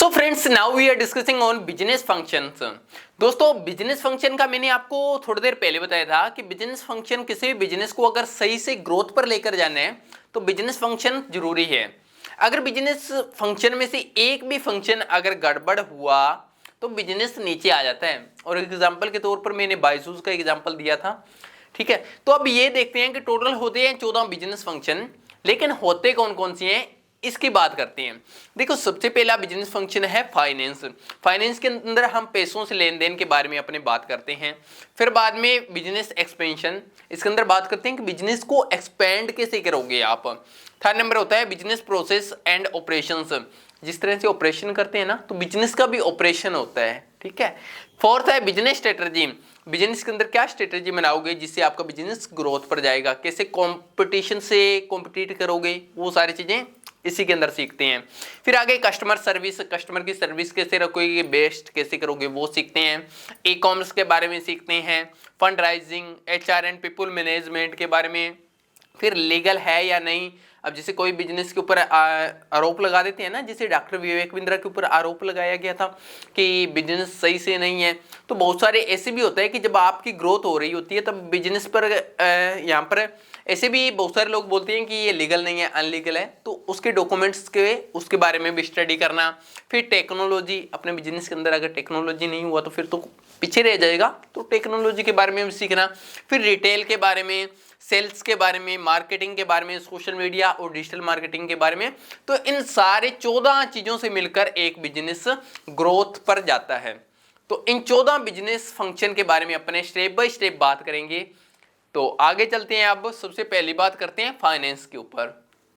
So friends, now we are discussing on business functions. दोस्तों, business function का मैंने आपको थोड़ी देर पहले बताया था कि बिजनेस फंक्शन किसी भी बिजनेस को अगर सही से ग्रोथ पर लेकर जाना है तो बिजनेस फंक्शन जरूरी है। अगर बिजनेस फंक्शन में से एक भी फंक्शन अगर गड़बड़ हुआ तो बिजनेस नीचे आ जाता है। और एग्जाम्पल के तौर पर मैंने बायजूस का एग्जाम्पल दिया था। ठीक है, तो अब ये देखते हैं कि टोटल होते हैं 14 बिजनेस फंक्शन, लेकिन होते कौन कौन सी हैं इसकी बात करते हैं। देखो, सबसे पहला बिजनेस फंक्शन है फाइनेंस। फाइनेंस के अंदर हम पैसों से लेन देन के बारे में अपने बात करते हैं। फिर बाद में बिजनेस एक्सपेंशन, इसके अंदर बात करते हैं कि बिजनेस को एक्सपेंड कैसे करोगे आप। थर्ड नंबर होता है बिजनेस प्रोसेस एंड ऑपरेशंस, जिस तरह से ऑपरेशन करते हैं ना तो बिजनेस का भी ऑपरेशन होता है। ठीक है। फोर्थ है बिजनेस स्ट्रेटजी, बिजनेस के अंदर क्या स्ट्रेटजी बनाओगे जिससे आपका बिजनेस ग्रोथ पर जाएगा, कैसे कंपटीशन से कॉम्पिटिट करोगे, वो सारी चीजें इसी के अंदर सीखते हैं। फिर आगे कस्टमर सर्विस, कस्टमर की सर्विस कैसे रखोगे, बेस्ट कैसे करोगे वो सीखते हैं। ई कॉमर्स के बारे में सीखते हैं। Fund rising, HR and people management के बारे में। फिर लीगल है या नहीं, अब जैसे कोई बिजनेस के ऊपर आरोप लगा देते हैं ना, जैसे डॉक्टर विवेक बिंद्रा के ऊपर आरोप लगाया गया था कि बिजनेस सही से नहीं है, तो बहुत सारे ऐसे भी होता है कि जब आपकी ग्रोथ हो रही होती है तब बिजनेस पर यहाँ पर ऐसे भी बहुत सारे लोग बोलते हैं कि ये लीगल नहीं है, अनलीगल है, तो उसके डॉक्यूमेंट्स के उसके बारे में भी स्टडी करना। फिर टेक्नोलॉजी, अपने बिजनेस के अंदर अगर टेक्नोलॉजी नहीं हुआ तो फिर तो पीछे रह जाएगा, तो टेक्नोलॉजी के बारे में भी सीखना। फिर रिटेल के बारे में, सेल्स के बारे में, मार्केटिंग के बारे में, सोशल मीडिया और डिजिटल मार्केटिंग के बारे में। तो इन सारे 14 चीजों से मिलकर एक बिजनेस ग्रोथ पर जाता है। तो इन 14 बिजनेस फंक्शन के बारे में अपने स्टेप बाय स्टेप बात करेंगे। तो आगे चलते हैं। अब सबसे पहली बात करते हैं फाइनेंस के ऊपर।